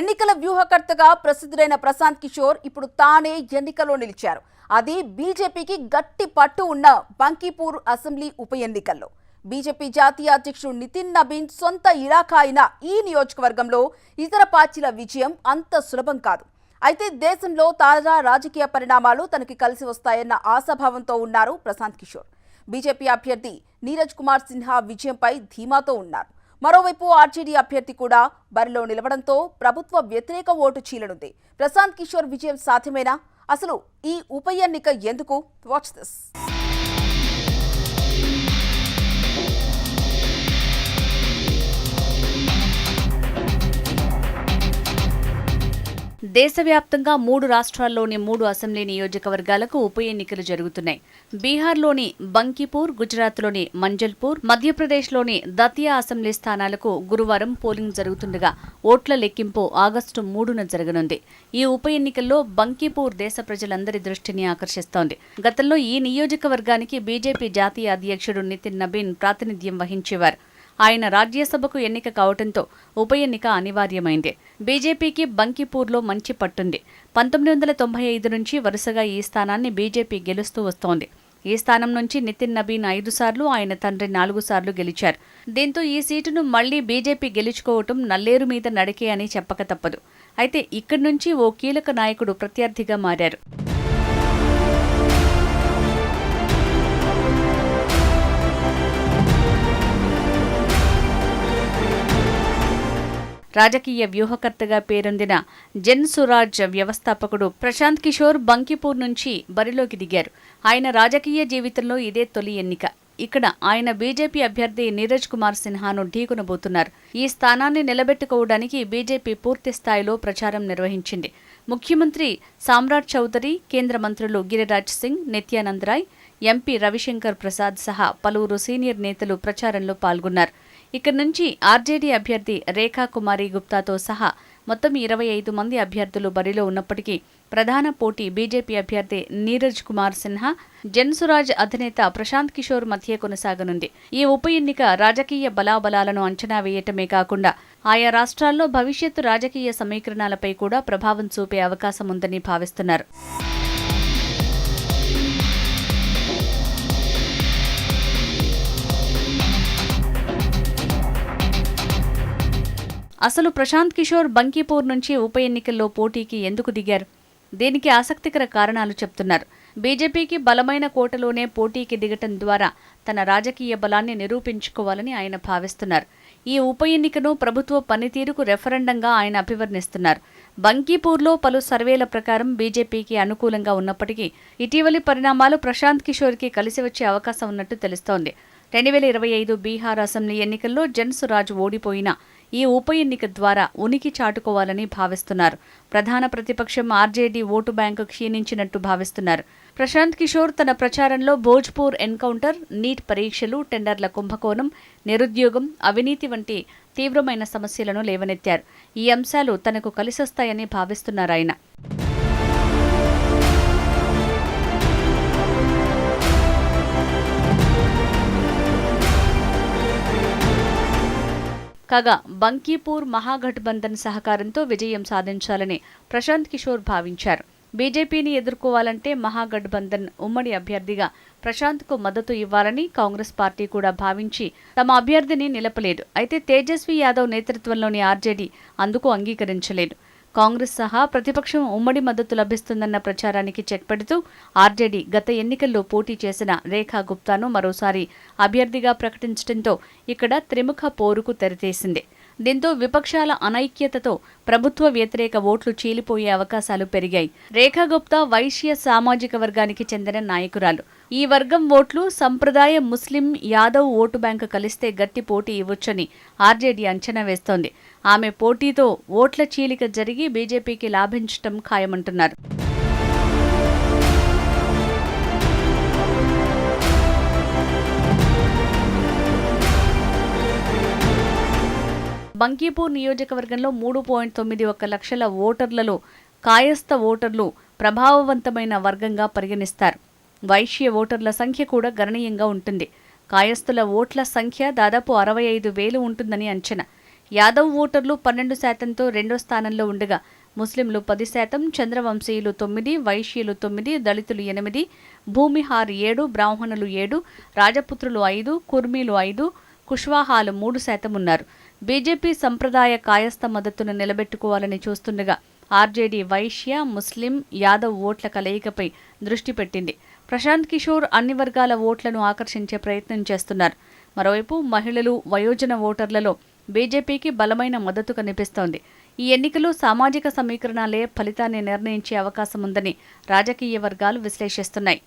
ఎన్నికల వ్యూహకర్తగా ప్రసిద్ధుడైన ప్రశాంత్ కిషోర్ ఇప్పుడు తానే ఎన్నికల్లో నిలిచారు. అది బీజేపీకి గట్టి పట్టు ఉన్న బంకీపూర్ అసెంబ్లీ ఉప ఎన్నికల్లో. బీజేపీ జాతీయ అధ్యక్షుడు నితిన్ నబీన్ సొంత ఇలాఖా అయిన ఈ నియోజకవర్గంలో ఇతర పార్టీల విజయం అంత సులభం కాదు. అయితే దేశంలో తాజా రాజకీయ పరిణామాలు తనకి కలిసి వస్తాయన్న ఆశాభావంతో ఉన్నారు ప్రశాంత్ కిషోర్. బీజేపీ అభ్యర్థి నీరజ్ కుమార్ సిన్హా విజయంపై ధీమాతో ఉన్నారు. మరోవైపు ఆర్జేడీ అభ్యర్థి కూడా బరిలో నిలవడంతో ప్రభుత్వ వ్యతిరేక ఓటు చీలనుంది. ప్రశాంత్ కిషోర్ విజయం సాధ్యమేనా? అసలు ఈ ఉప ఎన్నిక ఎందుకు? Watch this. దేశవ్యాప్తంగా 3 రాష్ట్రాల్లోని 3 అసెంబ్లీ నియోజకవర్గాలకు ఉప ఎన్నికలు జరుగుతున్నాయి. బీహార్లోని బంకీపూర్, గుజరాత్లోని మంజల్పూర్, మధ్యప్రదేశ్లోని దతియా అసెంబ్లీ స్థానాలకు గురువారం పోలింగ్ జరుగుతుండగా ఓట్ల లెక్కింపు ఆగస్టు 3న జరగనుంది. ఈ ఉప ఎన్నికల్లో బంకీపూర్ దేశ ప్రజలందరి దృష్టిని ఆకర్షిస్తోంది. గతంలో ఈ నియోజకవర్గానికి బీజేపీ జాతీయ అధ్యక్షుడు నితిన్ నబీన్ ప్రాతినిధ్యం వహించేవారు. ఆయన రాజ్యసభకు ఎన్నిక కావడంతో ఉప ఎన్నిక అనివార్యమైంది. బీజేపీకి బంకీపూర్లో మంచి పట్టుంది. 1995 నుంచి వరుసగా ఈ స్థానాన్ని బీజేపీ గెలుస్తూ వస్తోంది. ఈ స్థానం నుంచి నితిన్ నబీన్ 5 సార్లు, ఆయన తండ్రి 4 సార్లు గెలిచారు. దీంతో ఈ సీటును మళ్లీ బీజేపీ గెలుచుకోవటం నల్లేరు మీద నడికే అని చెప్పక తప్పదు. అయితే ఇక్కడి నుంచి ఓ కీలక నాయకుడు ప్రత్యర్థిగా మారారు. రాజకీయ వ్యూహకర్తగా పేరొందిన జన్ సురాజ్ వ్యవస్థాపకుడు ప్రశాంత్ కిషోర్ బంకీపూర్ నుంచి బరిలోకి దిగారు. ఆయన రాజకీయ జీవితంలో ఇదే తొలి ఎన్నిక. ఇక్కడ ఆయన బీజేపీ అభ్యర్థి నీరజ్ కుమార్ సిన్హాను ఢీకొనబోతున్నారు. ఈ స్థానాన్ని నిలబెట్టుకోవడానికి బీజేపీ పూర్తి స్థాయిలో ప్రచారం నిర్వహించింది. ముఖ్యమంత్రి సామ్రాట్ చౌదరి, కేంద్ర మంత్రులు గిరిరాజ్ సింగ్, నిత్యానంద్ రాయ్, ఎంపీ రవిశంకర్ ప్రసాద్ సహా పలువురు సీనియర్ నేతలు ప్రచారంలో పాల్గొన్నారు. ఇక్కడి నుంచి ఆర్జేడీ అభ్యర్థి రేఖా కుమారి గుప్తాతో సహా మొత్తం 25 మంది అభ్యర్థులు బరిలో ఉన్నప్పటికీ ప్రధాన పోటీ బీజేపీ అభ్యర్థి నీరజ్ కుమార్ సిన్హా, జన్సురాజ్ అధినేత ప్రశాంత్ కిషోర్ మధ్య కొనసాగనుంది. ఈ ఉప ఎన్నిక రాజకీయ బలాబలాలను అంచనా వేయటమే కాకుండా ఆయా రాష్ట్రాల్లో భవిష్యత్తు రాజకీయ సమీకరణాలపై కూడా ప్రభావం చూపే అవకాశం ఉందని భావిస్తున్నారు. అసలు ప్రశాంత్ కిషోర్ బంకీపూర్ నుంచి ఉప ఎన్నికల్లో పోటీకి ఎందుకు దిగారు? దీనికి ఆసక్తికర కారణాలు చెప్తున్నారు. బీజేపీకి బలమైన కోటలోనే పోటీకి దిగటం ద్వారా తన రాజకీయ బలాన్ని నిరూపించుకోవాలని ఆయన భావిస్తున్నారు. ఈ ఉప ఎన్నికను ప్రభుత్వ పనితీరుకు రెఫరెండంగా ఆయన అభివర్ణిస్తున్నారు. బంకీపూర్లో పలు సర్వేల ప్రకారం బీజేపీకి అనుకూలంగా ఉన్నప్పటికీ ఇటీవలి పరిణామాలు ప్రశాంత్ కిషోర్కి కలిసి వచ్చే అవకాశం ఉన్నట్టు తెలుస్తోంది. 2025 బీహార్ అసెంబ్లీ ఎన్నికల్లో జన్సురాజ్ ఓడిపోయినా ఈ ఉప ఎన్నిక ద్వారా ఉనికి చాటుకోవాలని భావిస్తున్నారు. ప్రధాన ప్రతిపక్షం ఆర్జేడీ ఓటు బ్యాంకు క్షీణించినట్టు భావిస్తున్నారు. ప్రశాంత్ కిషోర్ తన ప్రచారంలో భోజ్పూర్ ఎన్కౌంటర్, నీట్ పరీక్షలు, టెండర్ల కుంభకోణం, నిరుద్యోగం, అవినీతి వంటి తీవ్రమైన సమస్యలను లేవనెత్తారు. ఈ అంశాలు తనకు కలిసొస్తాయని భావిస్తున్నారాయన. కాగా బంకీపూర్ మహాగఠబంధన్ సహకారంతో విజయం సాధించాలని ప్రశాంత్ కిషోర్ భావించారు. బీజేపీని ఎదుర్కోవాలంటే మహాగఠబంధన్ ఉమ్మడి అభ్యర్థిగా ప్రశాంత్కు మద్దతు ఇవ్వాలని కాంగ్రెస్ పార్టీ కూడా భావించి తమ అభ్యర్థిని నిలపలేదు. అయితే తేజస్వి యాదవ్ నేతృత్వంలోని ఆర్జేడీ అందుకు అంగీకరించలేదు. కాంగ్రెస్ సహా ప్రతిపక్షం ఉమ్మడి మద్దతు లభిస్తుందన్న ప్రచారానికి చెక్ పెడుతూ ఆర్జేడీ గత ఎన్నికల్లో పోటీ చేసిన రేఖా గుప్తాను మరోసారి అభ్యర్థిగా ప్రకటించడంతో ఇక్కడ త్రిముఖ పోరుకు తెరతీసింది. దీంతో విపక్షాల అనైక్యతతో ప్రభుత్వ వ్యతిరేక ఓట్లు చీలిపోయే అవకాశాలు పెరిగాయి. రేఖా గుప్తా వైశ్య సామాజిక వర్గానికి చెందిన నాయకురాలు. ఈ వర్గం ఓట్లు సంప్రదాయ ముస్లిం, యాదవ్ ఓటు బ్యాంకు కలిస్తే గట్టి పోటీ ఇవ్వొచ్చని ఆర్జేడీ అంచనా వేస్తోంది. ఆమె పోటీతో ఓట్ల చీలిక జరిగి బీజేపీకి లాభించటం ఖాయమంటున్నారు. బంకీపూర్ నియోజకవర్గంలో 3.91 లక్షల ఓటర్లలో కాయస్థ ఓటర్లు ప్రభావవంతమైన వర్గంగా పరిగణిస్తారు. వైశ్య ఓటర్ల సంఖ్య కూడా గణనీయంగా ఉంటుంది. కాయస్థుల ఓట్ల సంఖ్య దాదాపు 65,000 ఉంటుందని అంచనా. యాదవ్ ఓటర్లు 12%తో రెండో స్థానంలో ఉండగా ముస్లింలు 10%, చంద్రవంశీయులు 9%, వైశ్యులు 9%, దళితులు 8%, భూమిహార్ 7%, బ్రాహ్మణులు 7%, రాజపుత్రులు 5%, కుర్మీలు 5%, కుష్వాహాలు 3% ఉన్నారు. బీజేపీ సంప్రదాయ కాయస్థ మద్దతును నిలబెట్టుకోవాలని చూస్తుండగా ఆర్జేడీ వైశ్య, ముస్లిం, యాదవ్ ఓట్ల కలయికపై దృష్టి పెట్టింది. ప్రశాంత్ కిషోర్ అన్ని వర్గాల ఓట్లను ఆకర్షించే ప్రయత్నం చేస్తున్నారు. మరోవైపు మహిళలు, వయోజన ఓటర్లలో బీజేపీకి బలమైన మద్దతు కనిపిస్తోంది. ఈ ఎన్నికలో సామాజిక సమీకరణాలే ఫలితాన్ని నిర్ణయించే అవకాశం ఉందని రాజకీయ వర్గాలు విశ్లేషిస్తున్నాయి.